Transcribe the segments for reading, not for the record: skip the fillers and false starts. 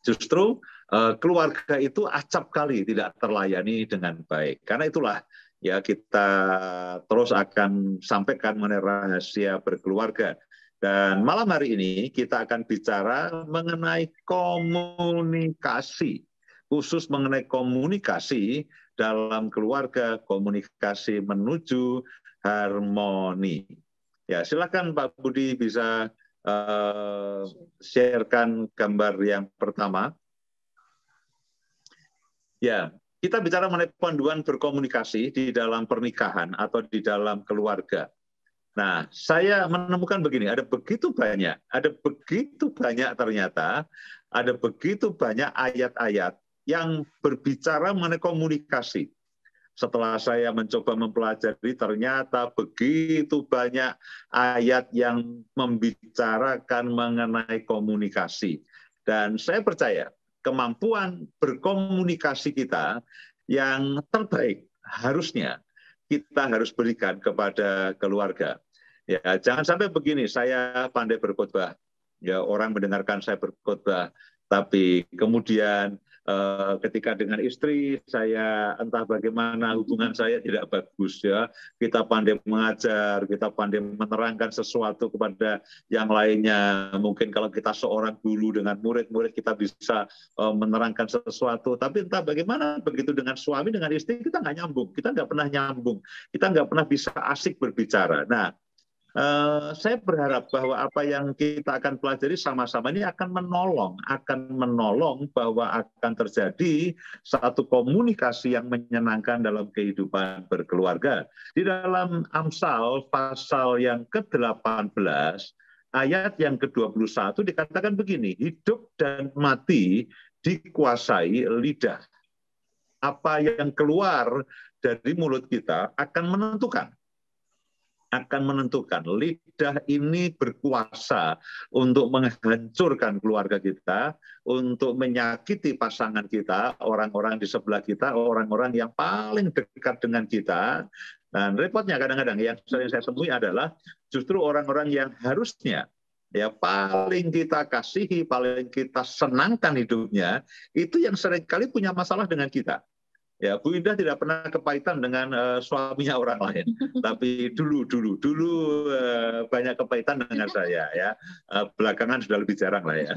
Justru keluarga itu acap kali tidak terlayani dengan baik. Karena itulah ya kita terus akan sampaikan mengenai rahasia berkeluarga. Dan malam hari ini kita akan bicara mengenai komunikasi, khusus mengenai komunikasi dalam keluarga, komunikasi menuju harmoni. Ya, silakan Pak Budi bisa sharekan gambar yang pertama. Ya, kita bicara mengenai panduan berkomunikasi di dalam pernikahan atau di dalam keluarga. Nah, saya menemukan begini, ada begitu banyak ternyata, ada begitu banyak ayat-ayat yang berbicara mengenai komunikasi. Setelah saya mencoba mempelajari, ternyata begitu banyak ayat yang membicarakan mengenai komunikasi. Dan saya percaya kemampuan berkomunikasi kita yang terbaik harusnya kita harus berikan kepada keluarga. Ya, jangan sampai begini, saya pandai berkhotbah, ya orang mendengarkan saya berkhotbah, tapi kemudian ketika dengan istri saya entah bagaimana hubungan saya tidak bagus ya. Kita pandai mengajar, kita pandai menerangkan sesuatu kepada yang lainnya. Mungkin kalau kita seorang guru dengan murid-murid kita bisa menerangkan sesuatu. Tapi entah bagaimana begitu dengan suami, dengan istri kita nggak nyambung. Kita nggak pernah nyambung. Kita nggak pernah bisa asik berbicara. Nah, saya berharap bahwa apa yang kita akan pelajari sama-sama ini akan menolong bahwa akan terjadi satu komunikasi yang menyenangkan dalam kehidupan berkeluarga. Di dalam Amsal pasal yang ke-18 ayat yang ke-21 dikatakan begini, hidup dan mati dikuasai lidah. Apa yang keluar dari mulut kita akan menentukan. Lidah ini berkuasa untuk menghancurkan keluarga kita, untuk menyakiti pasangan kita, orang-orang di sebelah kita, orang-orang yang paling dekat dengan kita. Dan repotnya kadang-kadang yang sering saya temui adalah justru orang-orang yang harusnya ya paling kita kasihi, paling kita senangkan hidupnya, itu yang seringkali punya masalah dengan kita. Ya, Bu Indah tidak pernah kepahitan dengan suaminya orang lain, tapi dulu banyak kepahitan dengan saya ya. Belakangan sudah lebih jarang lah ya.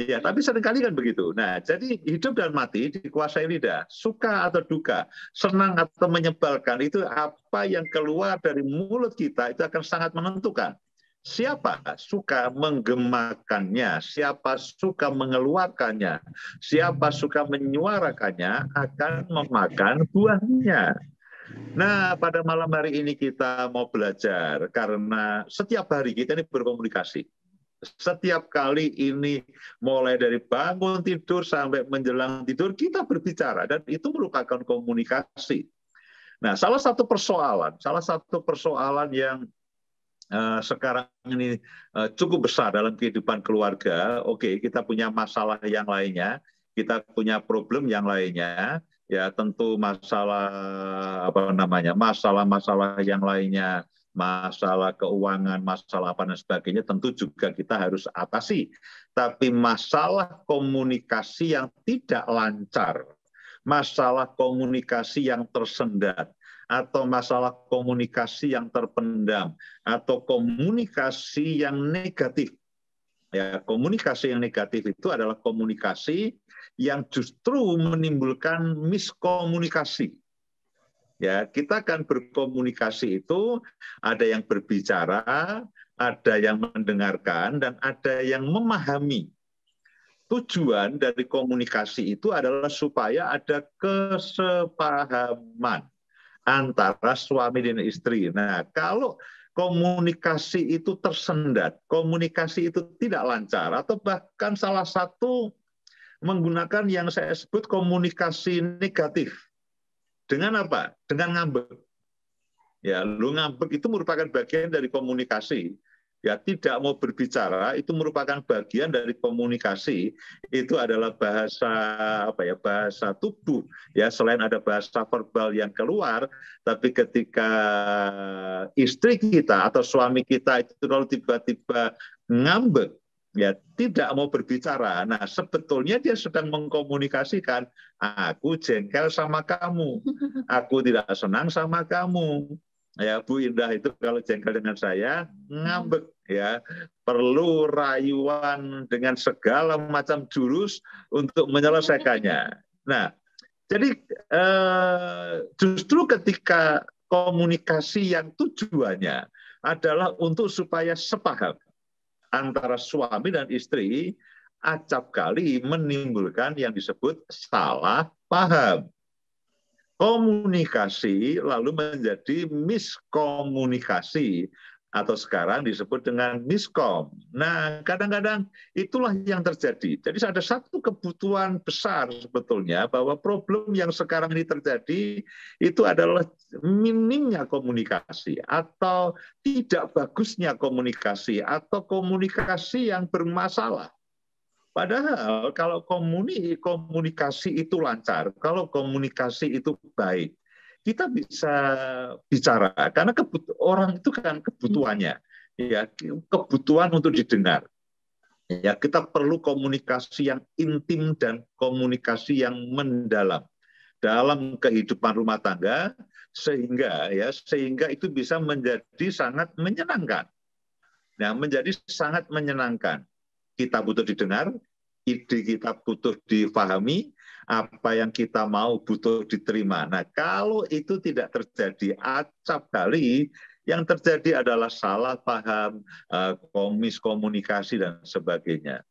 Ya, tapi seringkali kan begitu. Nah, jadi hidup dan mati dikuasai lidah. Suka atau duka, senang atau menyebalkan, itu apa yang keluar dari mulut kita itu akan sangat menentukan. Siapa suka menggemakannya, siapa suka mengeluarkannya, siapa suka menyuarakannya akan memakan buahnya. Nah, pada malam hari ini kita mau belajar karena setiap hari kita ini berkomunikasi. Setiap kali ini mulai dari bangun tidur sampai menjelang tidur kita berbicara dan itu merupakan komunikasi. Nah, salah satu persoalan yang sekarang ini cukup besar dalam kehidupan keluarga. Oke, kita punya masalah yang lainnya, kita punya problem yang lainnya, ya tentu masalah-masalah yang lainnya, masalah keuangan, masalah apa dan sebagainya, tentu juga kita harus atasi. Tapi masalah komunikasi yang tidak lancar, masalah komunikasi yang tersendat, atau masalah komunikasi yang terpendam, atau komunikasi yang negatif. Ya, komunikasi yang negatif itu adalah komunikasi yang justru menimbulkan miskomunikasi. Ya, kita akan berkomunikasi itu ada yang berbicara, ada yang mendengarkan, dan ada yang memahami. Tujuan dari komunikasi itu adalah supaya ada kesepahaman antara suami dan istri. Nah, kalau komunikasi itu tersendat, komunikasi itu tidak lancar, atau bahkan salah satu menggunakan yang saya sebut komunikasi negatif. Dengan apa? Dengan ngambek. Ya, lu ngambek itu merupakan bagian dari komunikasi. Ya, tidak mau berbicara itu merupakan bagian dari komunikasi. Itu adalah bahasa tubuh. Ya, selain ada bahasa verbal yang keluar, tapi ketika istri kita atau suami kita itu kalau tiba-tiba ngambek, ya tidak mau berbicara. Nah, sebetulnya dia sedang mengkomunikasikan, aku jengkel sama kamu, aku tidak senang sama kamu. Ya, Bu Indah itu kalau jengkel dengan saya ngambek, ya, perlu rayuan dengan segala macam jurus untuk menyelesaikannya. Nah, jadi justru ketika komunikasi yang tujuannya adalah untuk supaya sepaham antara suami dan istri, acap kali menimbulkan yang disebut salah paham. Komunikasi lalu menjadi miskomunikasi atau sekarang disebut dengan miskom. Nah, kadang-kadang itulah yang terjadi. Jadi ada satu kebutuhan besar sebetulnya bahwa problem yang sekarang ini terjadi itu adalah minimnya komunikasi atau tidak bagusnya komunikasi atau komunikasi yang bermasalah. Padahal kalau komunikasi itu lancar, kalau komunikasi itu baik, kita bisa bicara karena orang itu kan kebutuhannya, ya, kebutuhan untuk didengar. Ya, kita perlu komunikasi yang intim dan komunikasi yang mendalam dalam kehidupan rumah tangga sehingga itu bisa menjadi sangat menyenangkan. Nah, menjadi sangat menyenangkan. Kita butuh didengar, ide kita butuh difahami, apa yang kita mau butuh diterima. Nah, kalau itu tidak terjadi, acap kali yang terjadi adalah salah paham, miskomunikasi, dan sebagainya.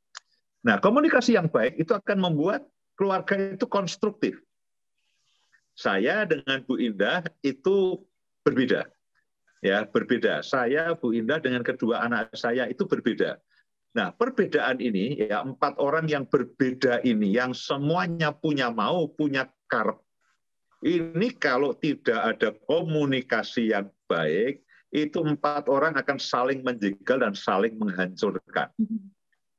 Nah, komunikasi yang baik itu akan membuat keluarga itu konstruktif. Saya dengan Bu Indah itu berbeda. Ya, berbeda. Saya, Bu Indah, dengan kedua anak saya itu berbeda. Nah, perbedaan ini, ya, 4 orang yang berbeda ini, yang semuanya punya mau, punya karep. Ini kalau tidak ada komunikasi yang baik, itu 4 orang akan saling menjegal dan saling menghancurkan.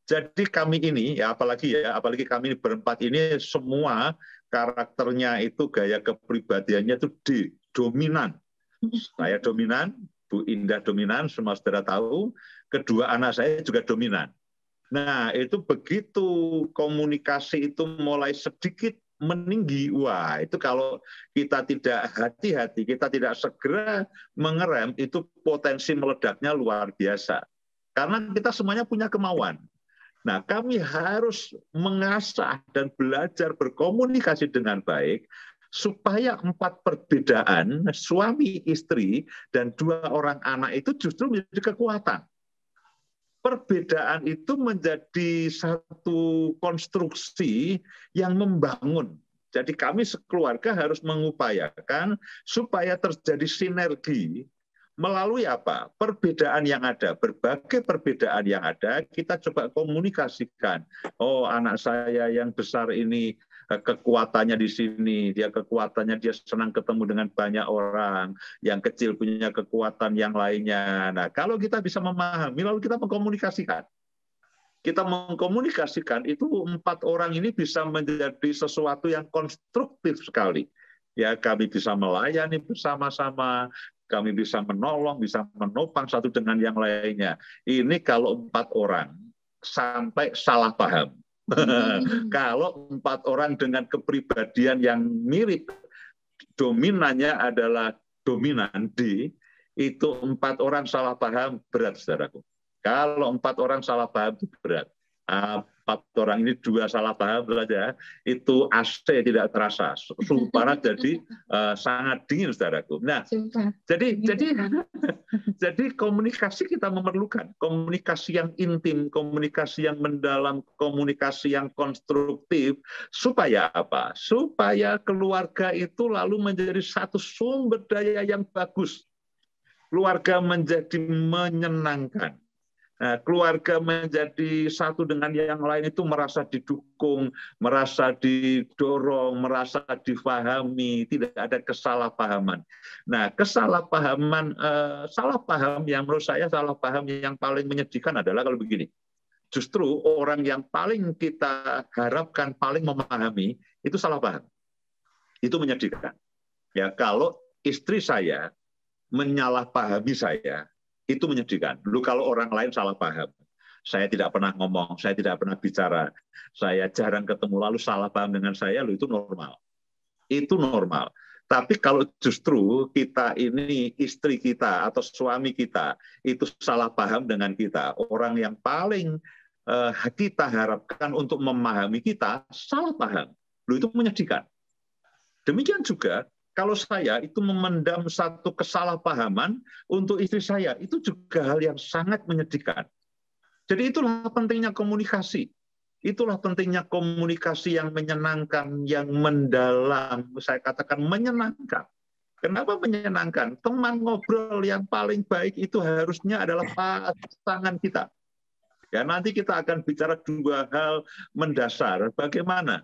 Jadi kami ini, ya apalagi kami berempat ini semua karakternya itu, gaya kepribadiannya itu dominan. Saya dominan, Bu Indah dominan, semua saudara tahu. Kedua anak saya juga dominan. Nah, itu begitu komunikasi itu mulai sedikit meninggi, wah, itu kalau kita tidak hati-hati, kita tidak segera mengerem, itu potensi meledaknya luar biasa. Karena kita semuanya punya kemauan. Nah, kami harus mengasah dan belajar berkomunikasi dengan baik, supaya 4 perbedaan suami, istri, dan 2 orang anak itu justru menjadi kekuatan. Perbedaan itu menjadi satu konstruksi yang membangun. Jadi kami sekeluarga harus mengupayakan supaya terjadi sinergi melalui apa? Perbedaan yang ada, berbagai perbedaan yang ada, kita coba komunikasikan. Oh, anak saya yang besar ini kekuatannya di sini, kekuatannya dia senang ketemu dengan banyak orang, yang kecil punya kekuatan yang lainnya. Nah, kalau kita bisa memahami, lalu kita mengkomunikasikan. Kita mengkomunikasikan itu 4 orang ini bisa menjadi sesuatu yang konstruktif sekali. Ya, kami bisa melayani bersama-sama, kami bisa menolong, bisa menopang satu dengan yang lainnya. Ini kalau 4 orang sampai salah paham. Kalau 4 orang dengan kepribadian yang mirip, dominannya adalah dominan D, itu 4 orang salah paham, berat, saudaraku. Kalau 4 orang salah paham itu berat. 4 orang ini 2 salah paham saja, itu AC tidak terasa. Suhu panas jadi sangat dingin, saudaraku. Nah, jadi komunikasi kita memerlukan. Komunikasi yang intim, komunikasi yang mendalam, komunikasi yang konstruktif. Supaya apa? Supaya keluarga itu lalu menjadi satu sumber daya yang bagus. Keluarga menjadi menyenangkan. Nah, keluarga menjadi satu dengan yang lain itu merasa didukung, merasa didorong, merasa difahami, tidak ada kesalahpahaman. Nah, salah paham yang menurut saya salah paham yang paling menyedihkan adalah kalau begini. Justru orang yang paling kita harapkan paling memahami itu salah paham. Itu menyedihkan. Ya, kalau istri saya menyalahpahami saya, itu menyedihkan. Dulu kalau orang lain salah paham. saya tidak pernah ngomong, saya tidak pernah bicara, saya jarang ketemu, lalu salah paham dengan saya, itu normal. Itu normal. Tapi kalau justru kita ini, istri kita atau suami kita, itu salah paham dengan kita, orang yang paling kita harapkan untuk memahami kita, salah paham. Itu menyedihkan. Demikian juga, kalau saya itu memendam satu kesalahpahaman untuk istri saya, itu juga hal yang sangat menyedihkan. Jadi itulah pentingnya komunikasi. Itulah pentingnya komunikasi yang menyenangkan, yang mendalam, saya katakan menyenangkan. Kenapa menyenangkan? Teman ngobrol yang paling baik itu harusnya adalah pasangan kita. Ya, nanti kita akan bicara dua hal mendasar. Bagaimana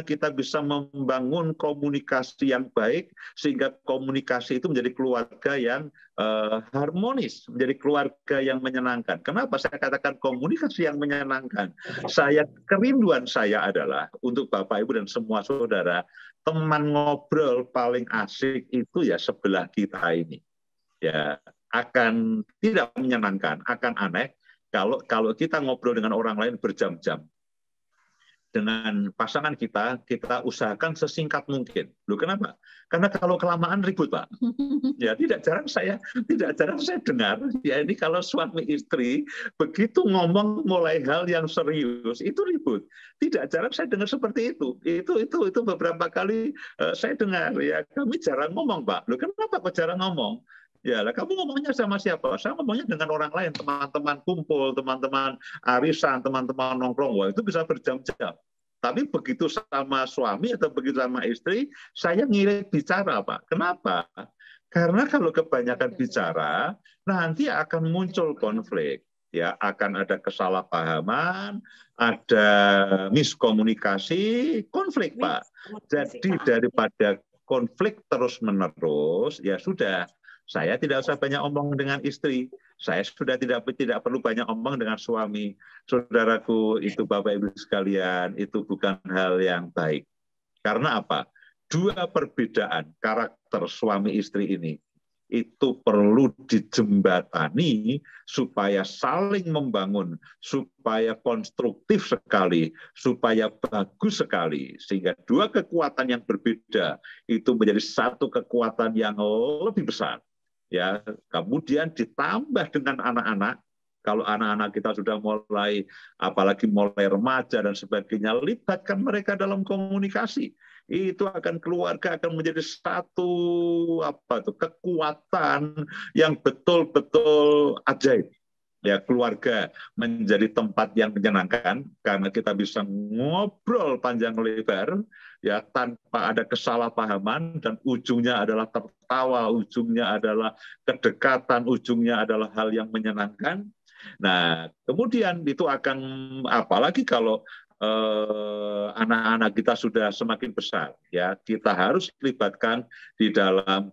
kita bisa membangun komunikasi yang baik sehingga komunikasi itu menjadi keluarga yang harmonis, menjadi keluarga yang menyenangkan. Kenapa saya katakan komunikasi yang menyenangkan? Kerinduan saya adalah untuk Bapak Ibu dan semua saudara, teman ngobrol paling asik itu ya sebelah kita ini. Ya, akan tidak menyenangkan, akan aneh kalau kita ngobrol dengan orang lain berjam-jam. Dengan pasangan kita usahakan sesingkat mungkin. Loh, kenapa? Karena kalau kelamaan ribut, Pak. Ya, tidak jarang saya dengar, ya ini kalau suami istri begitu ngomong mulai hal yang serius, itu ribut. Tidak jarang saya dengar seperti itu. Itu beberapa kali saya dengar, ya kami jarang ngomong, Pak. Loh, kenapa kok jarang ngomong? Ya, lah kamu ngomongnya sama siapa? Saya ngomongnya dengan orang lain, teman-teman kumpul, teman-teman arisan, teman-teman nongkrong, wah itu bisa berjam-jam. Tapi begitu sama suami atau begitu sama istri, saya ngirit bicara, Pak. Kenapa? Karena kalau kebanyakan bicara, nanti akan muncul konflik. Ya, akan ada kesalahpahaman, ada miskomunikasi, konflik, Pak. Jadi daripada konflik terus-menerus, ya sudah, saya tidak usah banyak omong dengan istri. Saya sudah tidak perlu banyak omong dengan suami. Saudaraku, itu Bapak Ibu sekalian, itu bukan hal yang baik. Karena apa? Dua perbedaan karakter suami istri ini itu perlu dijembatani supaya saling membangun, supaya konstruktif sekali, supaya bagus sekali, sehingga dua kekuatan yang berbeda itu menjadi satu kekuatan yang lebih besar. Ya, kemudian ditambah dengan anak-anak. Kalau anak-anak kita sudah mulai, apalagi mulai remaja dan sebagainya, libatkan mereka dalam komunikasi. Itu akan keluarga akan menjadi satu kekuatan yang betul-betul ajaib. Ya, keluarga menjadi tempat yang menyenangkan karena kita bisa ngobrol panjang lebar ya tanpa ada kesalahpahaman dan ujungnya adalah tertawa, ujungnya adalah kedekatan, ujungnya adalah hal yang menyenangkan. Nah, kemudian itu akan apalagi kalau anak-anak kita sudah semakin besar, ya kita harus libatkan di dalam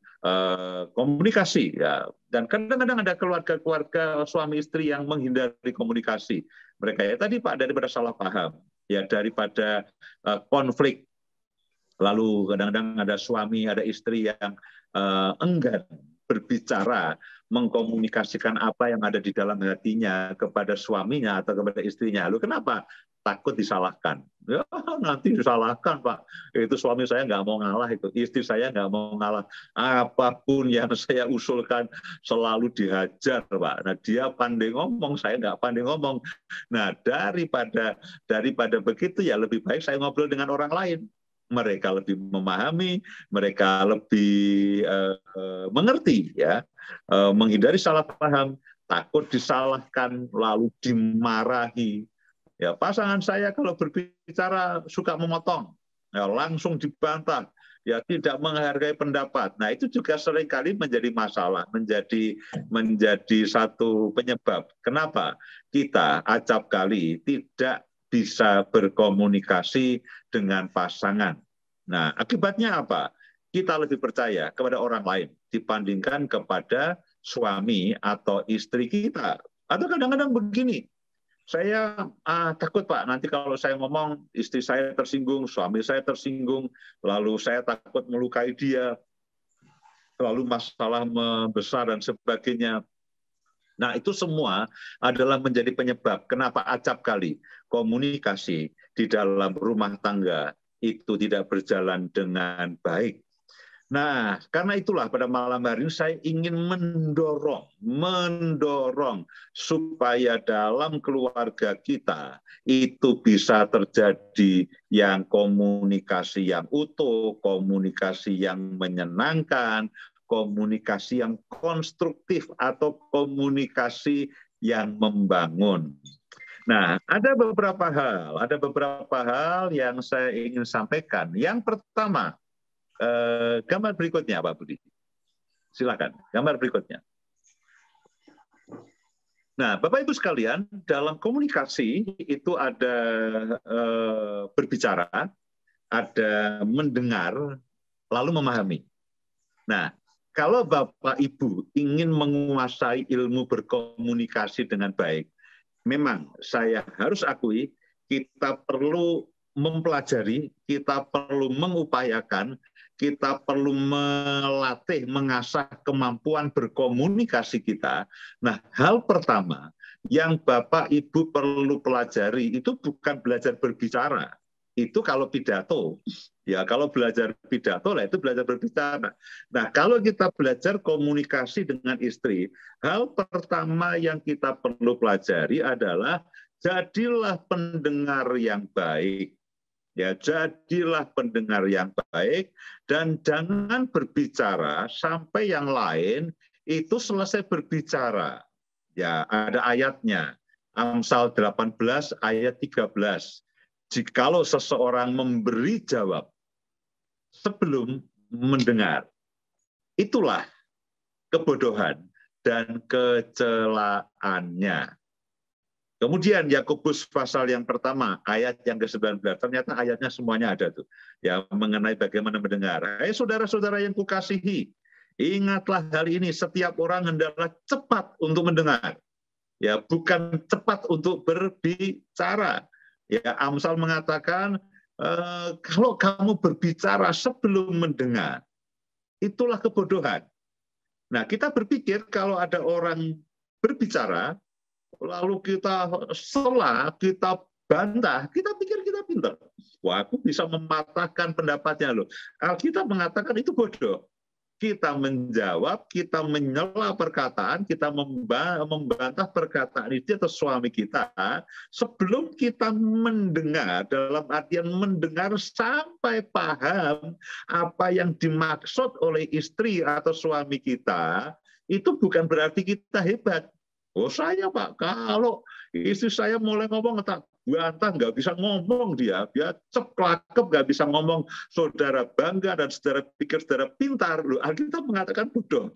komunikasi, ya. Dan kadang-kadang ada keluarga-keluarga suami istri yang menghindari komunikasi. Mereka ya tadi Pak daripada salah paham, ya daripada konflik. Lalu kadang-kadang ada suami, ada istri yang enggan berbicara, mengkomunikasikan apa yang ada di dalam hatinya kepada suaminya atau kepada istrinya. Lalu kenapa? Takut disalahkan. Ya, nanti disalahkan, Pak. Itu suami saya nggak mau ngalah, itu istri saya nggak mau ngalah. Apapun yang saya usulkan selalu dihajar, Pak. Nah, dia pandai ngomong, saya nggak pandai ngomong. Nah, daripada begitu ya lebih baik saya ngobrol dengan orang lain. Mereka lebih memahami, mereka lebih mengerti, ya, menghindari salah paham, takut disalahkan, lalu dimarahi. Ya, pasangan saya kalau berbicara suka memotong, ya, langsung dibantah, ya tidak menghargai pendapat. Nah, itu juga seringkali menjadi masalah, menjadi satu penyebab. Kenapa? Kita acap kali tidak bisa berkomunikasi dengan pasangan. Nah, akibatnya apa? Kita lebih percaya kepada orang lain dibandingkan kepada suami atau istri kita. Atau kadang-kadang begini, saya takut Pak, nanti kalau saya ngomong istri saya tersinggung, suami saya tersinggung, lalu saya takut melukai dia, lalu masalah membesar dan sebagainya. Nah, itu semua adalah menjadi penyebab kenapa acap kali komunikasi di dalam rumah tangga itu tidak berjalan dengan baik. Nah, karena itulah pada malam hari ini saya ingin mendorong supaya dalam keluarga kita itu bisa terjadi yang komunikasi yang utuh, komunikasi yang menyenangkan, komunikasi yang konstruktif atau komunikasi yang membangun. Nah, ada beberapa hal yang saya ingin sampaikan. Yang pertama, gambar berikutnya, Pak Budi. Silakan, gambar berikutnya. Nah, Bapak Ibu sekalian, dalam komunikasi itu ada berbicara, ada mendengar, lalu memahami. Nah, kalau Bapak Ibu ingin menguasai ilmu berkomunikasi dengan baik, memang saya harus akui kita perlu mempelajari, kita perlu mengupayakan, kita perlu melatih, mengasah kemampuan berkomunikasi kita. Nah, hal pertama yang Bapak Ibu perlu pelajari itu bukan belajar berbicara. Itu kalau pidato. Ya, kalau belajar pidato lah itu belajar berbicara. Nah, kalau kita belajar komunikasi dengan istri, hal pertama yang kita perlu pelajari adalah jadilah pendengar yang baik. Ya, jadilah pendengar yang baik dan jangan berbicara sampai yang lain itu selesai berbicara. Ya, ada ayatnya. Amsal 18 ayat 13. Jikalau seseorang memberi jawab sebelum mendengar, itulah kebodohan dan kecelaannya. Kemudian Yakobus pasal yang pertama, ayat yang ke-19, ternyata ayatnya semuanya ada tuh. Ya, mengenai bagaimana mendengar. Hai saudara-saudara yang kukasihi, ingatlah hal ini, setiap orang hendaklah cepat untuk mendengar. Ya, bukan cepat untuk berbicara. Ya, Amsal mengatakan, kalau kamu berbicara sebelum mendengar, itulah kebodohan. Nah, kita berpikir kalau ada orang berbicara, lalu kita sela, kita bantah, kita pikir kita pintar. Wah, aku bisa mematahkan pendapatnya loh. Alkitab mengatakan itu bodoh. Kita menjawab, kita menyela perkataan, kita membantah perkataan itu atau suami kita sebelum kita mendengar, dalam artian mendengar sampai paham apa yang dimaksud oleh istri atau suami kita, itu bukan berarti kita hebat. Oh saya Pak, kalau istri saya mulai ngomong tak bantah, nggak bisa ngomong dia ceplakep, nggak bisa ngomong, saudara bangga dan saudara pikir saudara pintar. Loh, Alkitab mengatakan bodoh.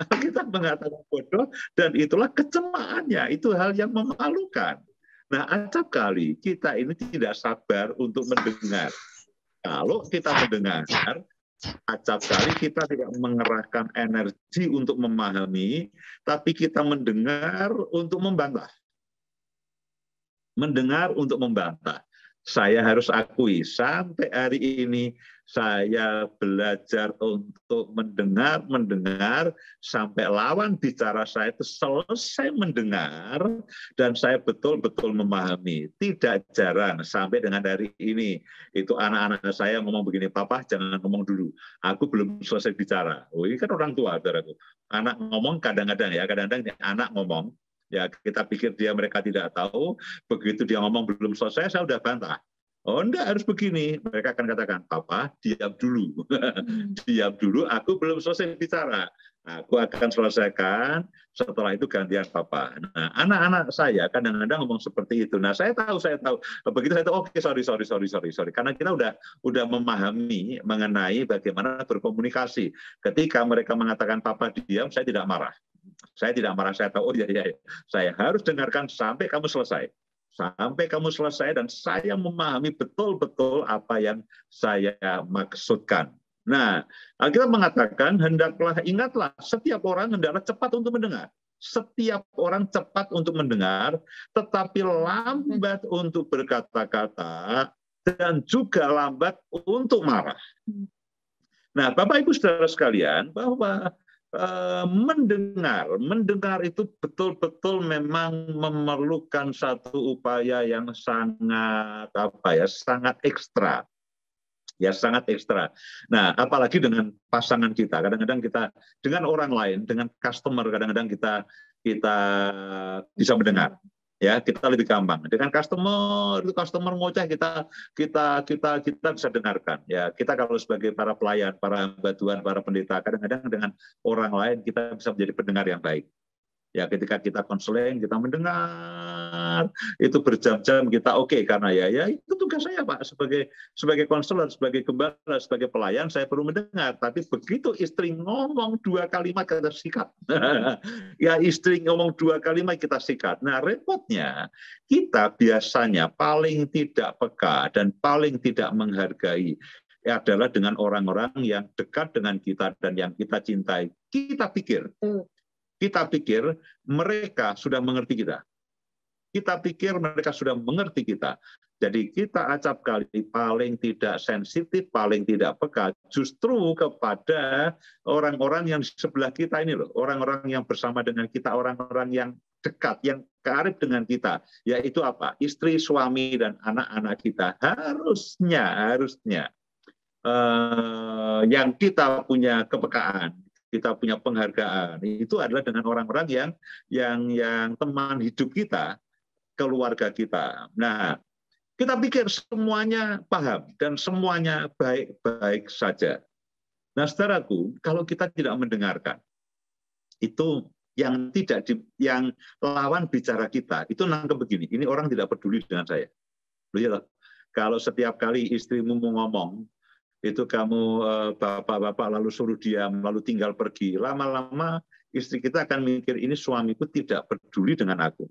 Alkitab mengatakan bodoh dan itulah kecelaannya, itu hal yang memalukan. Nah, acap kali kita ini tidak sabar untuk mendengar. Kalau kita mendengar, acap kali kita tidak mengerahkan energi untuk memahami, tapi kita mendengar untuk membantah. Mendengar untuk membantah. Saya harus akui, sampai hari ini saya belajar untuk mendengar sampai lawan bicara saya itu selesai mendengar dan saya betul-betul memahami. Tidak jarang sampai dengan hari ini itu anak-anak saya ngomong begini, Papa jangan ngomong dulu, aku belum selesai bicara. Oh, ini kan orang tua, saudaraku. Anak ngomong kadang-kadang anak ngomong. Ya, kita pikir mereka tidak tahu, begitu dia ngomong belum selesai, saya udah bantah. Oh, enggak, harus begini. Mereka akan katakan, Papa, diam dulu. Diam dulu, aku belum selesai bicara. Aku akan selesaikan, setelah itu gantian Papa. Nah, anak-anak saya kadang-kadang ngomong seperti itu. Nah, saya tahu. Begitu saya tahu, oke, sorry. Karena kita udah memahami mengenai bagaimana berkomunikasi. Ketika mereka mengatakan Papa diam, saya tidak marah. Saya tahu, oh iya, saya harus dengarkan sampai kamu selesai. Sampai kamu selesai dan saya memahami betul-betul apa yang saya maksudkan. Nah, Alkitab mengatakan, ingatlah, setiap orang hendaklah cepat untuk mendengar. Setiap orang cepat untuk mendengar, tetapi lambat untuk berkata-kata, dan juga lambat untuk marah. Nah, Bapak Ibu Saudara sekalian, bahwa mendengar itu betul-betul memang memerlukan satu upaya yang sangat sangat ekstra. Ya, sangat ekstra. Nah, apalagi dengan pasangan kita. Kadang-kadang kita dengan orang lain, dengan customer, kadang-kadang kita bisa mendengar. Ya, kita lebih gampang. Dengan customer ngoceh kita bisa dengarkan. Ya, kita kalau sebagai para pelayan, para hamba Tuhan, para pendeta, kadang-kadang dengan orang lain kita bisa menjadi pendengar yang baik. Ya, ketika kita konseling, kita mendengar itu berjam-jam, kita oke, karena ya itu tugas saya, Pak, sebagai konselor, sebagai gembala, sebagai pelayan, saya perlu mendengar. Tapi begitu istri ngomong 2 kalimat kita sikat. Ya, istri ngomong 2 kalimat kita sikat. Nah, repotnya kita biasanya paling tidak peka dan paling tidak menghargai adalah dengan orang-orang yang dekat dengan kita dan yang kita cintai. Kita pikir mereka sudah mengerti kita. Kita pikir mereka sudah mengerti kita. Jadi kita acap kali paling tidak sensitif, paling tidak peka justru kepada orang-orang yang di sebelah kita ini loh. Orang-orang yang bersama dengan kita, orang-orang yang dekat, yang karib dengan kita. Yaitu apa? Istri, suami, dan anak-anak kita. Harusnya yang kita punya kepekaan, kita punya penghargaan, itu adalah dengan orang-orang yang teman hidup kita, keluarga kita. Nah, kita pikir semuanya paham dan semuanya baik-baik saja. Nah, saudaraku, kalau kita tidak mendengarkan, itu yang lawan bicara kita, itu nangkep begini, ini orang tidak peduli dengan saya. Kalau setiap kali istrimu mau ngomong, itu kamu bapak-bapak lalu suruh diam, lalu tinggal pergi. Lama-lama istri kita akan mikir, ini suamiku tidak peduli dengan aku.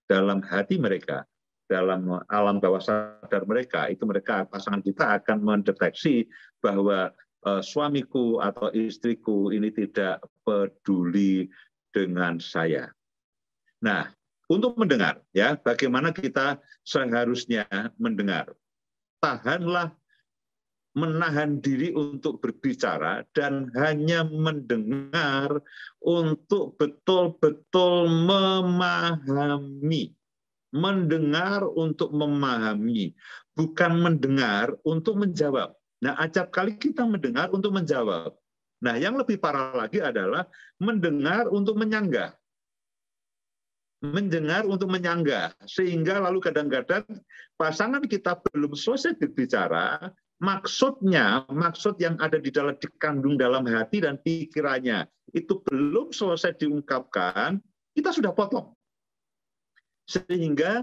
Dalam hati mereka, dalam alam bawah sadar mereka, itu pasangan kita akan mendeteksi bahwa suamiku atau istriku ini tidak peduli dengan saya. Nah, untuk mendengar, ya, bagaimana kita seharusnya mendengar. Tahanlah, menahan diri untuk berbicara dan hanya mendengar untuk betul-betul memahami. Mendengar untuk memahami, bukan mendengar untuk menjawab. Nah, acap kali kita mendengar untuk menjawab. Nah, yang lebih parah lagi adalah mendengar untuk menyanggah. Mendengar untuk menyanggah, sehingga lalu kadang-kadang pasangan kita belum selesai berbicara, maksud yang ada dikandung dalam hati dan pikirannya itu belum selesai diungkapkan, kita sudah potong. Sehingga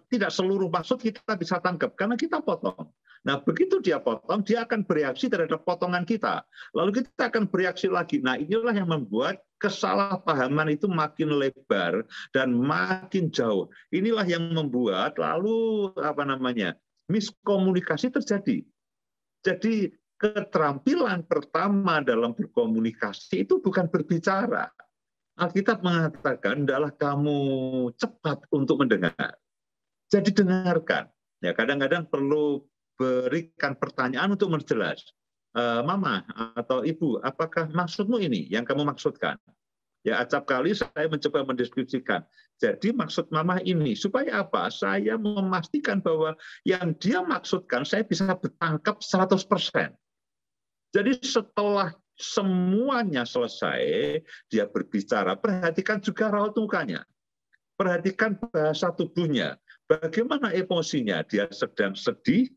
tidak seluruh maksud kita bisa tangkap karena kita potong. Nah, begitu dia potong, dia akan bereaksi terhadap potongan kita. Lalu kita akan bereaksi lagi. Nah, inilah yang membuat kesalahpahaman itu makin lebar dan makin jauh. Inilah yang membuat lalu miskomunikasi terjadi. Jadi keterampilan pertama dalam berkomunikasi itu bukan berbicara. Alkitab mengatakan adalah kamu cepat untuk mendengar. Jadi dengarkan. Ya, kadang-kadang perlu berikan pertanyaan untuk memperjelas. Mama atau ibu, apakah maksudmu ini yang kamu maksudkan? Ya, acap kali saya mencoba mendeskripsikan. Jadi maksud mama ini supaya apa? Saya memastikan bahwa yang dia maksudkan saya bisa bertangkap 100%. Jadi setelah semuanya selesai, dia berbicara, perhatikan juga raut mukanya. Perhatikan bahasa tubuhnya. Bagaimana emosinya? Dia sedang sedih,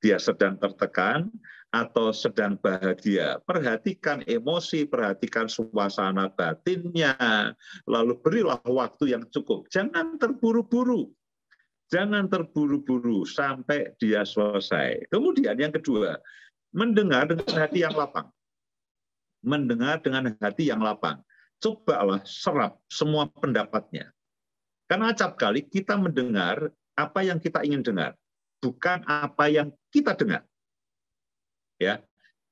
dia sedang tertekan, atau sedang bahagia. Perhatikan emosi, perhatikan suasana batinnya, lalu berilah waktu yang cukup. Jangan terburu-buru. Jangan terburu-buru sampai dia selesai. Kemudian yang kedua, mendengar dengan hati yang lapang. Mendengar dengan hati yang lapang. Cobalah serap semua pendapatnya. Karena acap kali kita mendengar apa yang kita ingin dengar, bukan apa yang kita dengar. Ya,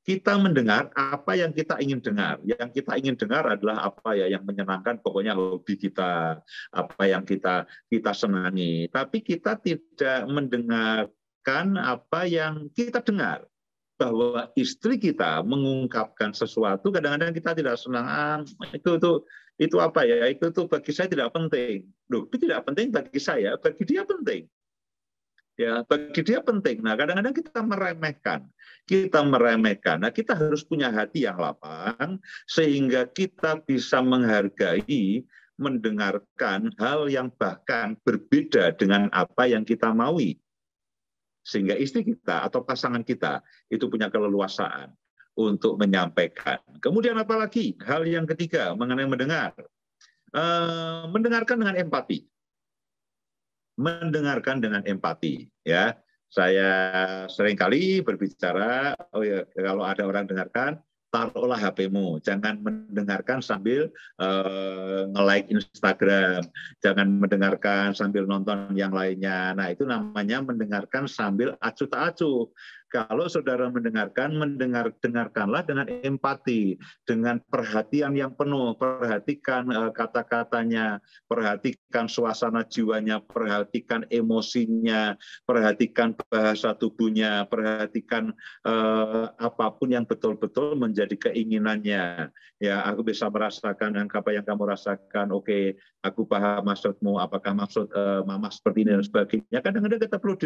kita mendengar apa yang kita ingin dengar. Yang kita ingin dengar adalah apa ya yang menyenangkan, pokoknya hobi kita, apa yang kita senangi. Tapi kita tidak mendengarkan apa yang kita dengar. bahwa istri kita mengungkapkan sesuatu, kadang-kadang kita tidak senang. Itu apa ya? Itu bagi saya tidak penting. Loh, itu tidak penting bagi saya, bagi dia penting. Ya, bagi dia penting. Nah, kadang-kadang kita meremehkan. Nah, kita harus punya hati yang lapang sehingga kita bisa menghargai, mendengarkan hal yang bahkan berbeda dengan apa yang kita maui. Sehingga istri kita atau pasangan kita itu punya keleluasaan untuk menyampaikan. Kemudian apalagi hal yang ketiga mengenai mendengar. Mendengarkan dengan empati. Mendengarkan dengan empati, ya. Saya seringkali berbicara, kalau ada orang dengarkan, taruhlah HP-mu, jangan mendengarkan sambil nge-like Instagram, jangan mendengarkan sambil nonton yang lainnya. Nah, itu namanya mendengarkan sambil acuh tak acuh. Kalau saudara dengarkanlah dengan empati, dengan perhatian yang penuh, perhatikan kata-katanya, perhatikan suasana jiwanya, perhatikan emosinya, perhatikan bahasa tubuhnya, perhatikan apapun yang betul-betul menjadi keinginannya. Ya, aku bisa merasakan apa yang kamu rasakan. Oke, aku paham maksudmu. Apakah maksud mama seperti ini dan sebagainya. Kadang-kadang kita perlu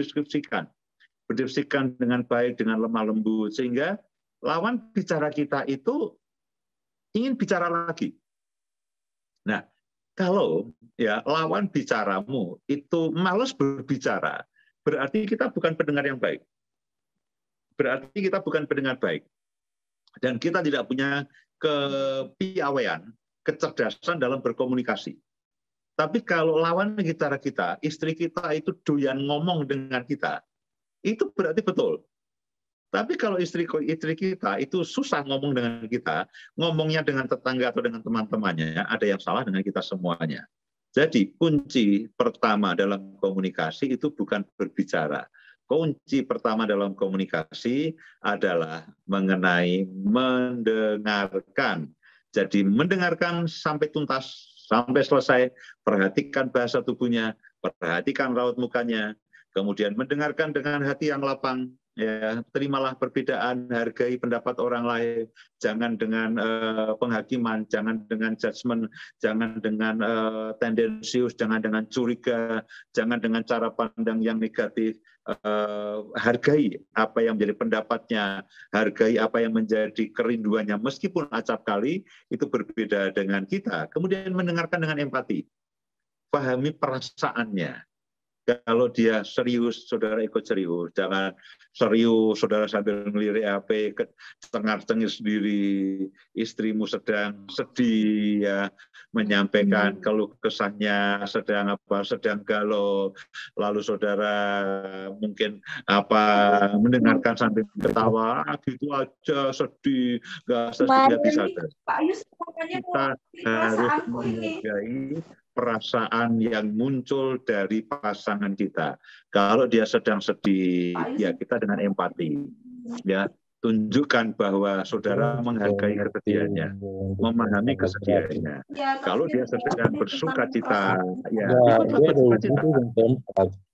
berdiskusikan dengan baik, dengan lemah lembut, sehingga lawan bicara kita itu ingin bicara lagi. Nah, kalau ya lawan bicaramu itu malas berbicara, berarti kita bukan pendengar yang baik. Berarti kita bukan pendengar baik. Dan kita tidak punya kepiawaian, kecerdasan dalam berkomunikasi. Tapi kalau lawan bicara kita, istri kita itu doyan ngomong dengan kita, itu berarti betul. Tapi kalau istri kita itu susah ngomong dengan kita, ngomongnya dengan tetangga atau dengan teman-temannya, ada yang salah dengan kita semuanya. Jadi kunci pertama dalam komunikasi itu bukan berbicara. Kunci pertama dalam komunikasi adalah mengenai mendengarkan. Jadi mendengarkan sampai tuntas, sampai selesai, perhatikan bahasa tubuhnya, perhatikan raut mukanya, kemudian mendengarkan dengan hati yang lapang, ya, terimalah perbedaan, hargai pendapat orang lain, jangan dengan penghakiman, jangan dengan judgement, jangan dengan tendensius, jangan dengan curiga, jangan dengan cara pandang yang negatif. Hargai apa yang menjadi pendapatnya, hargai apa yang menjadi kerinduannya, meskipun acap kali itu berbeda dengan kita. Kemudian mendengarkan dengan empati, pahami perasaannya. Kalau dia serius, saudara ikut serius. Jangan serius, saudara sambil ngelirik HP, cengar-cengir sendiri. Istrimu sedang sedih, ya, menyampaikan keluh kesahnya, sedang galau. Lalu saudara mungkin mendengarkan sambil ketawa, gitu aja, sedih, nggak bisa. Kita harus menghargai perasaan yang muncul dari pasangan kita. Kalau dia sedang sedih, ya kita dengan empati, ya, tunjukkan bahwa saudara menghargai kesedihannya, memahami kesedihannya. Kalau dia sedang bersukacita, ya ikutlah bersukacita.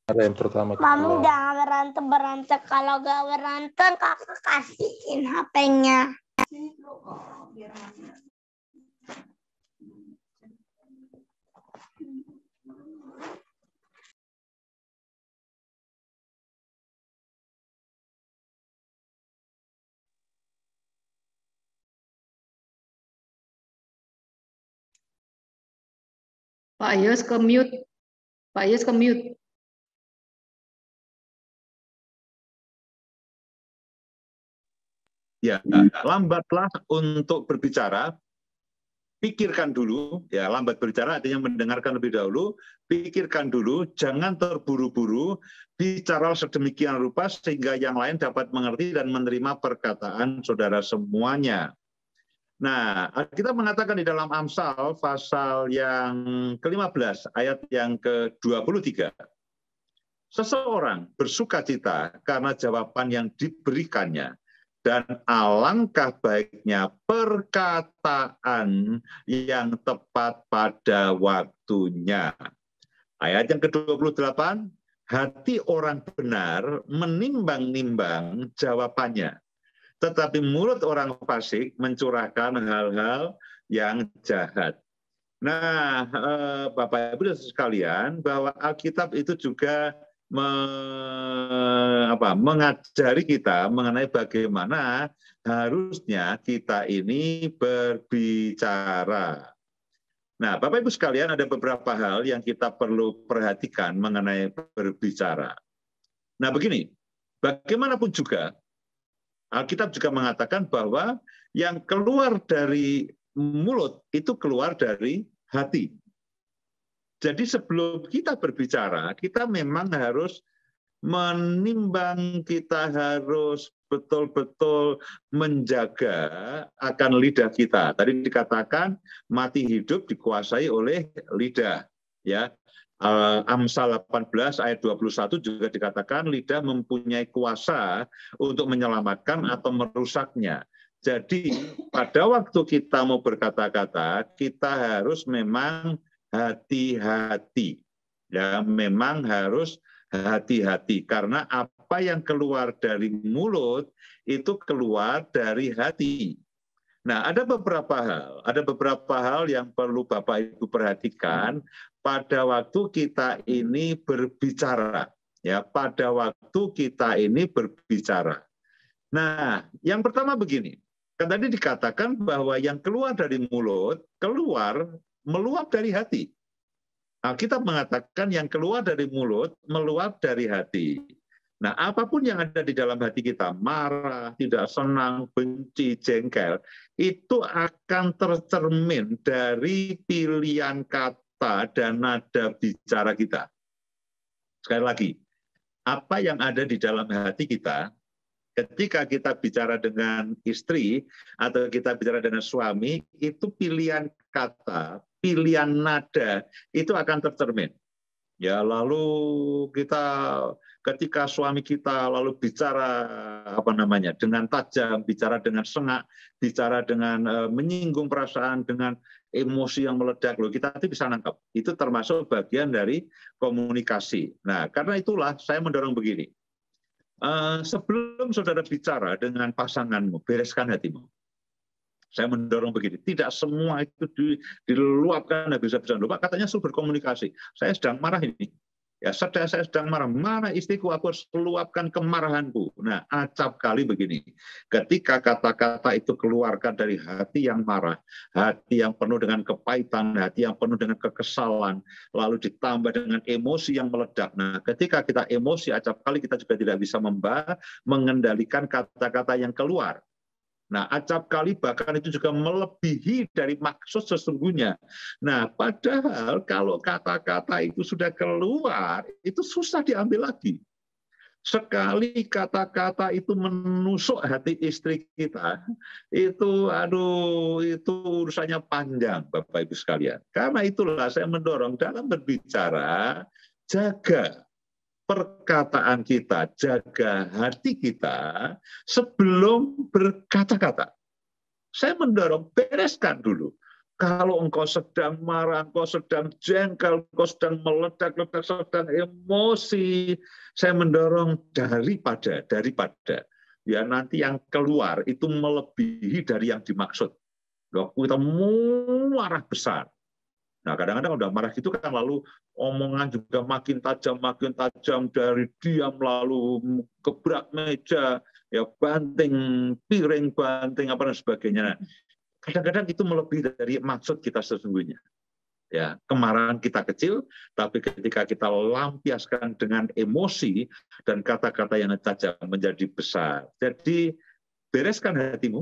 Yang pertama, Mami jangan berantem. Kalau gak berantem, kakak kasihin HP-nya. Pak Yos ke mute. Pak Yos ke mute. Ya, lambatlah untuk berbicara. Pikirkan dulu, ya, lambat berbicara artinya mendengarkan lebih dahulu, pikirkan dulu, jangan terburu-buru, bicara sedemikian rupa sehingga yang lain dapat mengerti dan menerima perkataan saudara semuanya. Nah, kita mengatakan di dalam Amsal pasal yang ke-15 ayat yang ke-23. Seseorang bersukacita karena jawaban yang diberikannya, dan alangkah baiknya perkataan yang tepat pada waktunya. Ayat yang ke-28, hati orang benar menimbang-nimbang jawabannya, tetapi mulut orang fasik mencurahkan hal-hal yang jahat. Nah, Bapak Ibu sekalian, bahwa Alkitab itu juga mengajari kita mengenai bagaimana harusnya kita ini berbicara. Nah, Bapak Ibu sekalian, ada beberapa hal yang kita perlu perhatikan mengenai berbicara. Nah, begini, bagaimanapun juga, Alkitab juga mengatakan bahwa yang keluar dari mulut itu keluar dari hati. Jadi sebelum kita berbicara, kita memang harus menimbang, kita harus betul-betul menjaga akan lidah kita. Tadi dikatakan mati hidup dikuasai oleh lidah. Ya, Amsal 18 ayat 21 juga dikatakan lidah mempunyai kuasa untuk menyelamatkan atau merusaknya. Jadi pada waktu kita mau berkata-kata, kita harus memang hati-hati. Ya, memang harus hati-hati karena apa yang keluar dari mulut itu keluar dari hati. Nah, ada beberapa hal yang perlu Bapak Ibu perhatikan pada waktu kita ini berbicara. Ya, pada waktu kita ini berbicara. Nah, yang pertama begini. Kan tadi dikatakan bahwa yang keluar dari mulut, meluap dari hati. Alkitab mengatakan yang keluar dari mulut, meluap dari hati. Nah, apapun yang ada di dalam hati kita, marah, tidak senang, benci, jengkel, itu akan tercermin dari pilihan kata dan nada bicara kita. Sekali lagi, apa yang ada di dalam hati kita, ketika kita bicara dengan istri atau kita bicara dengan suami, itu pilihan kata, pilihan nada itu akan tercermin. Ya, lalu ketika suami kita lalu bicara dengan tajam, bicara dengan sengak, bicara dengan menyinggung perasaan, dengan emosi yang meledak, kita nanti bisa nangkap. Itu termasuk bagian dari komunikasi. Nah, karena itulah saya mendorong begini. Sebelum saudara bicara dengan pasanganmu, bereskan hatimu. Saya mendorong begini, tidak semua itu diluapkan habis-habisan. Lupa katanya suruh berkomunikasi. Saya sedang marah ini. Ya, saya sedang marah. Mana istriku, aku harus luapkan kemarahanku. Nah, acap kali begini. Ketika kata-kata itu keluarkan dari hati yang marah, hati yang penuh dengan kepahitan, hati yang penuh dengan kekesalan, lalu ditambah dengan emosi yang meledak. Nah, ketika kita emosi, acap kali kita juga tidak bisa mengendalikan kata-kata yang keluar. Nah, acap kali bahkan itu juga melebihi dari maksud sesungguhnya. Nah, padahal kalau kata-kata itu sudah keluar, itu susah diambil lagi. Sekali kata-kata itu menusuk hati istri kita, itu urusannya panjang, Bapak Ibu sekalian. Karena itulah saya mendorong dalam berbicara, jaga perkataan kita, jaga hati kita sebelum berkata-kata. Saya mendorong, bereskan dulu. Kalau engkau sedang marah, engkau sedang jengkel, engkau sedang meledak-ledak, sedang emosi, saya mendorong daripada ya nanti yang keluar itu melebihi dari yang dimaksud. Kita marah besar. Nah, kadang-kadang udah marah gitu kan lalu omongan juga makin tajam dari diam lalu gebrak meja, ya banting piring, banting apa dan sebagainya. Nah, kadang-kadang itu melebihi dari maksud kita sesungguhnya. Ya, kemarahan kita kecil, tapi ketika kita lampiaskan dengan emosi dan kata-kata yang tajam menjadi besar. Jadi bereskan hatimu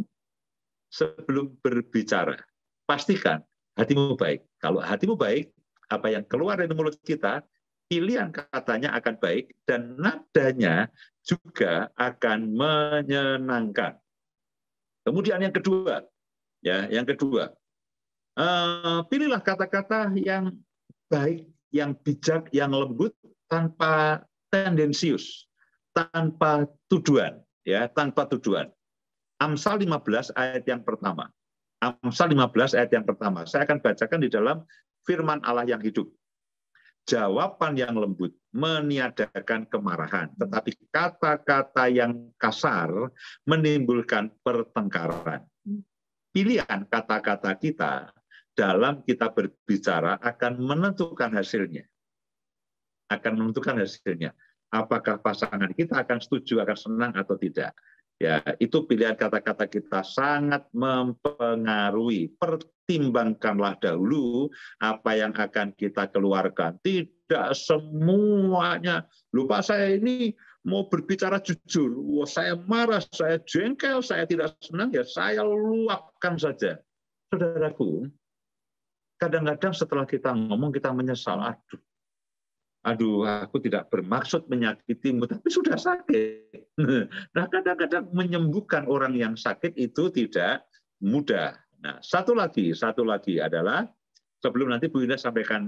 sebelum berbicara. Pastikan hatimu baik. Kalau hatimu baik, apa yang keluar dari mulut kita, pilihan katanya akan baik dan nadanya juga akan menyenangkan. Kemudian yang kedua, pilihlah kata-kata yang baik, yang bijak, yang lembut, tanpa tendensius, tanpa tuduhan, ya, tanpa tuduhan. Amsal 15 ayat yang pertama. Amsal 15 ayat yang pertama. Saya akan bacakan di dalam firman Allah yang hidup. jawaban yang lembut, meniadakan kemarahan. Tetapi kata-kata yang kasar menimbulkan pertengkaran. Pilihan kata-kata kita dalam kita berbicara akan menentukan hasilnya. Akan menentukan hasilnya. Apakah pasangan kita akan setuju, akan senang atau tidak. Ya, itu pilihan kata-kata kita sangat mempengaruhi. Pertimbangkanlah dahulu apa yang akan kita keluarkan. Tidak semuanya. Lupa saya ini mau berbicara jujur. Wah, saya marah, saya jengkel, saya tidak senang, ya saya luapkan saja. Saudaraku, kadang-kadang setelah kita ngomong, kita menyesal. Aduh, aku tidak bermaksud menyakitimu, tapi sudah sakit. Nah, kadang-kadang menyembuhkan orang yang sakit itu tidak mudah. Nah, satu lagi adalah, sebelum nanti Bu Indah sampaikan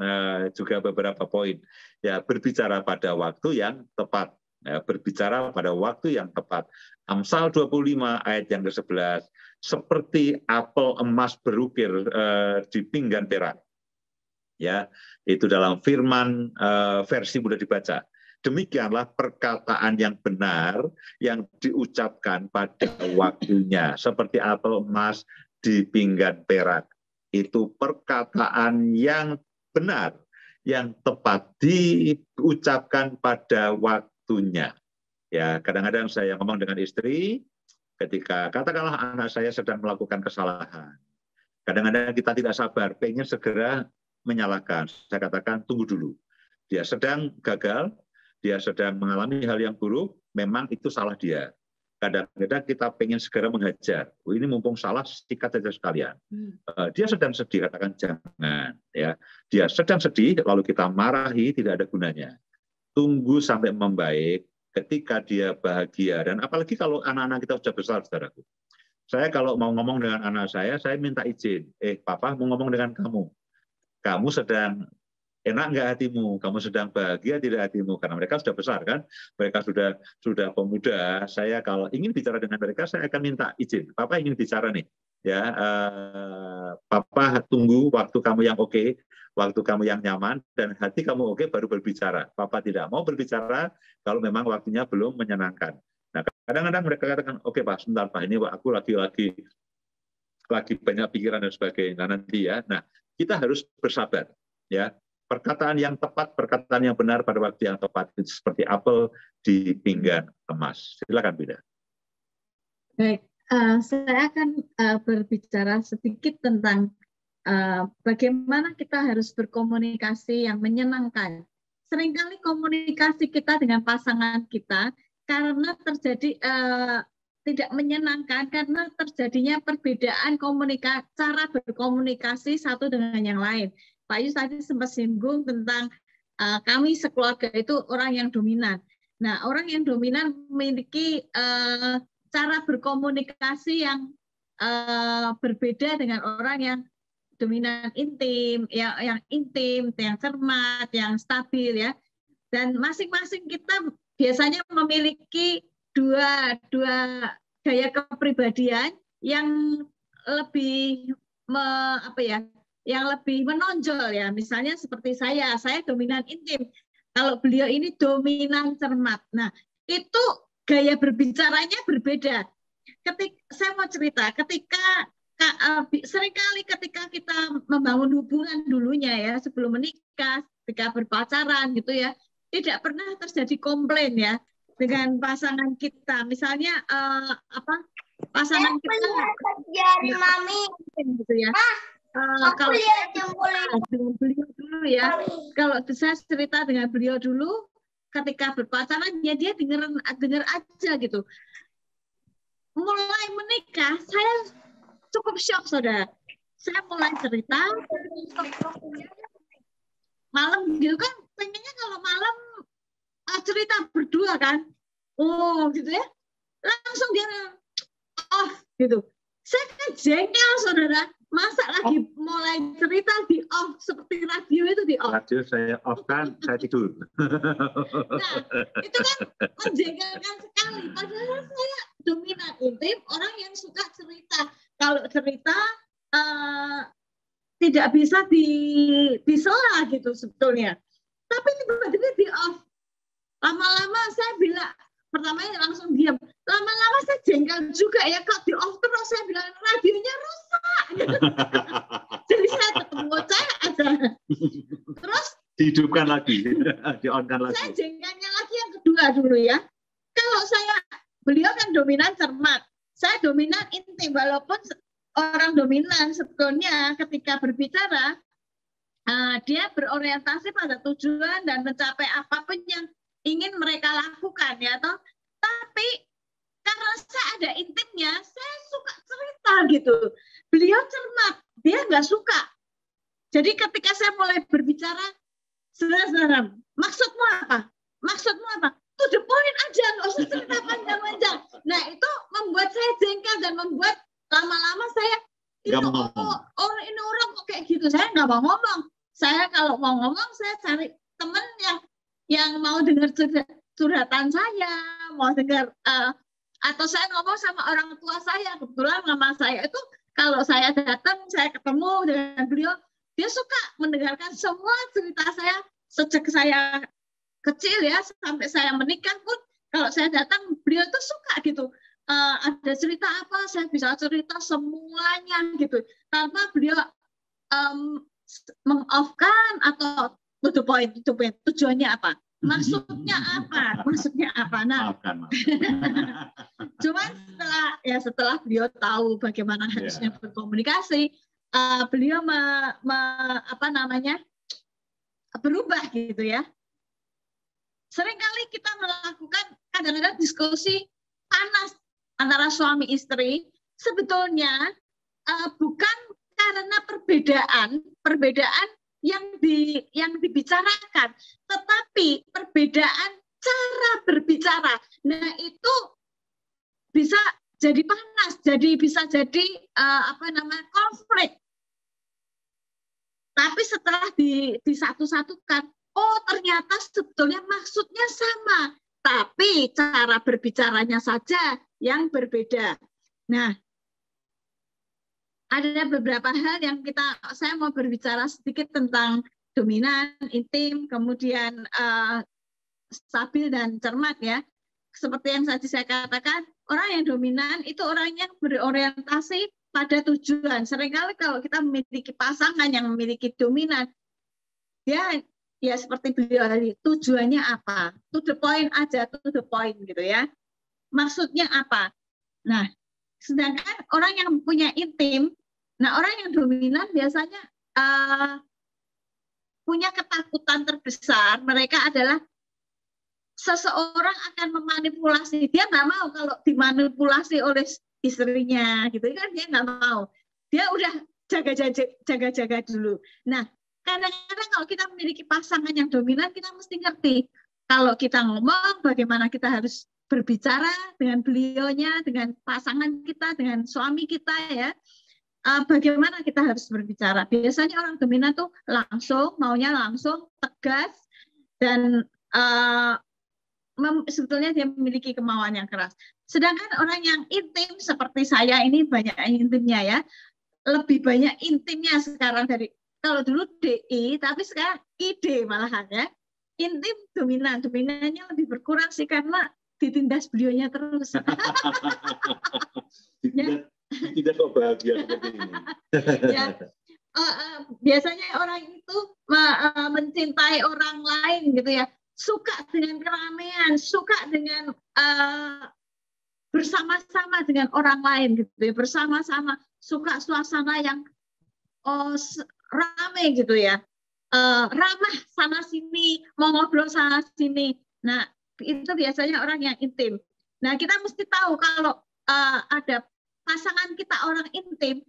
juga beberapa poin, ya, berbicara pada waktu yang tepat. Ya, berbicara pada waktu yang tepat. Amsal 25 ayat yang ke-11, seperti apel emas berukir di pinggan perak. Ya, itu dalam firman versi mudah dibaca. Demikianlah perkataan yang benar yang diucapkan pada waktunya, seperti apel emas di pinggan perak. Itu perkataan yang benar, yang tepat diucapkan pada waktunya. Ya, kadang-kadang saya ngomong dengan istri ketika katakanlah anak saya sedang melakukan kesalahan. Kadang-kadang kita tidak sabar, pengen segera menyalahkan. Saya katakan tunggu dulu. Dia sedang gagal, dia sedang mengalami hal yang buruk, memang itu salah dia. Kadang-kadang kita pengen segera menghajar. Oh, ini mumpung salah, sikat saja sekalian. Dia sedang sedih, katakan jangan. Ya, dia sedang sedih, lalu kita marahi, tidak ada gunanya. Tunggu sampai membaik, ketika dia bahagia. Dan apalagi kalau anak-anak kita sudah besar, saudaraku. Saya kalau mau ngomong dengan anak saya minta izin. Papa mau ngomong dengan kamu. Kamu sedang enak nggak hatimu? Kamu sedang bahagia tidak hatimu? Karena mereka sudah besar kan, mereka sudah pemuda. Saya kalau ingin bicara dengan mereka, saya akan minta izin. Papa ingin bicara nih, ya. Papa tunggu waktu kamu yang oke, waktu kamu yang nyaman dan hati kamu oke, baru berbicara. Papa tidak mau berbicara kalau memang waktunya belum menyenangkan. Nah, kadang-kadang mereka katakan, oke Pak, sebentar Pak, ini aku lagi banyak pikiran dan sebagainya. Nah, nanti ya. Nah, kita harus bersabar, ya. Perkataan yang tepat, perkataan yang benar pada waktu yang tepat, itu seperti apel di pinggan emas. Silakan, Bida. Baik, saya akan berbicara sedikit tentang bagaimana kita harus berkomunikasi yang menyenangkan. Seringkali komunikasi kita dengan pasangan kita karena terjadi tidak menyenangkan karena terjadinya perbedaan cara berkomunikasi satu dengan yang lain. Pak Yus tadi sempat singgung tentang kami sekeluarga itu orang yang dominan. Nah, orang yang dominan memiliki cara berkomunikasi yang berbeda dengan orang yang dominan intim, yang intim, yang cermat, yang stabil, ya. Dan masing-masing kita biasanya memiliki dua gaya kepribadian yang lebih yang lebih menonjol, ya. Misalnya seperti saya dominan intim. Kalau beliau ini dominan cermat. Nah, itu gaya berbicaranya berbeda. Saya mau cerita, seringkali ketika kita membangun hubungan dulunya, ya, sebelum menikah, ketika berpacaran gitu, ya, tidak pernah terjadi komplain, ya, dengan pasangan kita. Misalnya pasangan kita terjadi mami gitu, ya. Kalau dengan beliau dulu, ya, kalau saya cerita dengan beliau dulu, ketika berpacaran, ya dia dengar aja gitu. Mulai menikah, saya cukup shock, saudara. Saya mulai cerita malam gitu kan, pengennya kalau malam cerita berdua kan, gitu ya, langsung dia gitu. Saya kan jengkel, saudara. Masa lagi mulai cerita di off, seperti radio itu di off. Radio saya off kan, saya tidur. Nah, itu kan menjengkelkan sekali. Padahal saya dominan intim, orang yang suka cerita. Kalau cerita tidak bisa disela gitu sebetulnya. Tapi tiba-tiba di off. Lama-lama saya bilang, pertamanya langsung diam. Lama-lama saya jengkel juga ya, kok di off terus. Saya bilang radionya rusak. Jadi saya tetap ngoceh aja. Terus Dihidupkan lagi, di-on-kan lagi. saya jengkelnya lagi yang kedua dulu ya. Kalau beliau kan dominan cermat. Saya dominan intim, walaupun orang dominan sebetulnya ketika berbicara, dia berorientasi pada tujuan dan mencapai apapun yang ingin mereka lakukan ya toh. Tapi karena saya ada intimnya, saya suka cerita gitu. Beliau cermat, dia nggak suka. Jadi ketika saya mulai berbicara, saudara-saudara, maksudmu apa? Maksudmu apa? To the point aja, nggak usah cerita panjang-panjang. Nah itu membuat saya jengkel dan membuat lama-lama saya itu ini orang kok kayak gitu. Saya nggak mau ngomong. Saya kalau mau ngomong, saya cari teman yang mau dengar curhatan saya, mau dengar atau saya ngomong sama orang tua saya. Kebetulan mama saya itu kalau saya datang, saya ketemu dengan beliau, dia suka mendengarkan semua cerita saya sejak saya kecil ya sampai saya menikah pun. Kalau saya datang, beliau tuh suka gitu. Ada cerita apa, saya bisa cerita semuanya gitu, tanpa beliau meng-off-kan atau to the point, tujuannya apa, maksudnya apa. Nah, cuman setelah beliau tahu bagaimana harusnya berkomunikasi, beliau berubah gitu ya. Seringkali kita melakukan kadang-kadang diskusi panas antara suami istri, sebetulnya bukan karena perbedaan yang dibicarakan, tetapi perbedaan cara berbicara. Nah itu bisa jadi panas, bisa jadi konflik. Tapi setelah disatu-satukan, oh ternyata sebetulnya maksudnya sama, tapi cara berbicaranya saja yang berbeda. Nah, ada beberapa hal yang saya mau berbicara sedikit tentang dominan, intim, kemudian stabil dan cermat ya. Seperti yang tadi saya katakan, orang yang dominan itu orang yang berorientasi pada tujuan. Seringkali kalau kita memiliki pasangan yang memiliki dominan, dia ya seperti beliau tadi, tujuannya apa? To the point aja, to the point gitu ya. Maksudnya apa? Nah, sedangkan orang yang punya intim, nah orang yang dominan biasanya punya ketakutan terbesar. Mereka adalah seseorang akan memanipulasi. Dia nggak mau kalau dimanipulasi oleh istrinya, gitu kan? Dia nggak mau. Dia udah jaga-jaga dulu. Nah, kadang-kadang kalau kita memiliki pasangan yang dominan, kita mesti ngerti. Kalau kita ngomong, bagaimana kita harus berbicara dengan beliaunya, dengan pasangan kita, dengan suami kita ya. Bagaimana kita harus berbicara. Biasanya orang dominan tuh maunya langsung, tegas, dan sebetulnya dia memiliki kemauan yang keras. Sedangkan orang yang intim seperti saya ini banyak intimnya ya. Lebih banyak intimnya sekarang dari kalau dulu DI, tapi sekarang ID malahan ya. Intim dominannya lebih berkurang sih karena ditindas beliaunya terus. Tidak kok bahagia seperti ini. Ya, biasanya orang itu mencintai orang lain gitu ya, suka dengan keramaian, suka dengan bersama-sama dengan orang lain gitu ya, bersama-sama, suka suasana yang ramai gitu ya, ramah sana sini, mau ngobrol sana sini. Nah itu biasanya orang yang intim. Nah kita mesti tahu kalau ada pasangan kita orang intim,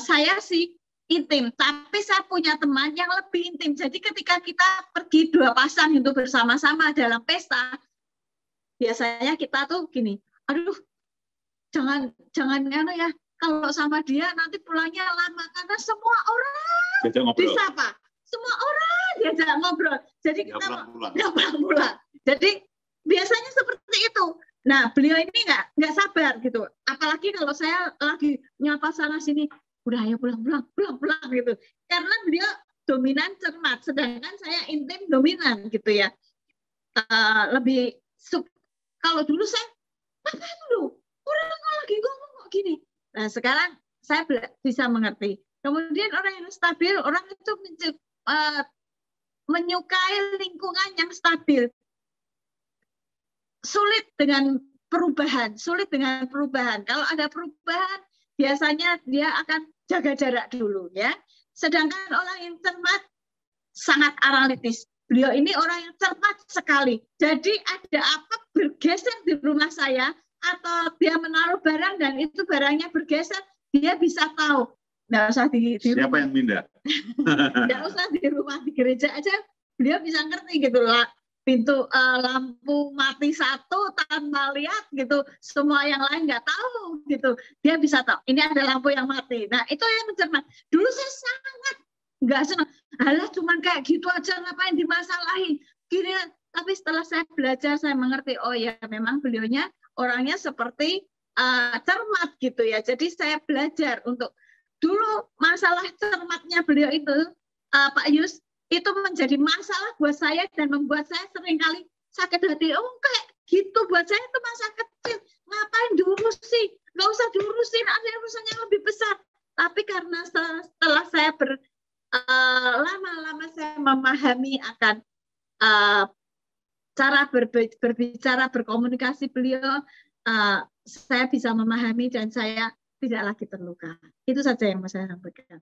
saya sih intim, tapi saya punya teman yang lebih intim. Jadi ketika kita pergi dua pasang itu bersama-sama dalam pesta, biasanya kita tuh gini, aduh jangan ya, kalau sama dia nanti pulangnya lama karena semua orang disapa, semua orang diajak ngobrol. Jadi kita nggak pulang. Jadi biasanya seperti itu. Nah, beliau ini nggak sabar gitu. Apalagi kalau saya lagi nyapa sana sini, udah ayo pulang gitu. Karena beliau dominan cermat, sedangkan saya intim dominan gitu ya. Lebih kalau dulu saya apa lu orang lagi ngomong kok gini. Nah sekarang saya bisa mengerti. Kemudian orang yang stabil, orang itu menyukai lingkungan yang stabil. Sulit dengan perubahan. Kalau ada perubahan, biasanya dia akan jaga jarak dulu ya. Sedangkan orang yang cermat sangat analitis. Beliau ini orang yang cermat sekali. Jadi ada apa bergeser di rumah saya atau dia menaruh barang dan itu barangnya bergeser, dia bisa tahu. Nggak usah di Siapa rumah. yang mindah? Nggak usah di rumah, di gereja aja beliau bisa ngerti gitu lah. Pintu lampu mati satu tanpa lihat gitu, semua yang lain nggak tahu gitu, dia bisa tahu ini ada lampu yang mati. Nah itu yang mencermat. Dulu saya sangat nggak senang, alah cuman kayak gitu aja ngapain dimasalahin gini. Tapi setelah saya belajar saya mengerti, oh ya memang beliaunya orangnya seperti cermat gitu ya. Jadi saya belajar untuk dulu masalah cermatnya beliau itu Pak Yus itu menjadi masalah buat saya dan membuat saya seringkali sakit hati. Oh kayak gitu buat saya itu masa kecil. Ngapain diurusin? Nggak usah diurusin, ada urusan yang lebih besar. Tapi karena setelah saya lama-lama saya memahami akan cara berbicara, berkomunikasi beliau, saya bisa memahami dan saya tidak lagi terluka. Itu saja yang mau saya sampaikan.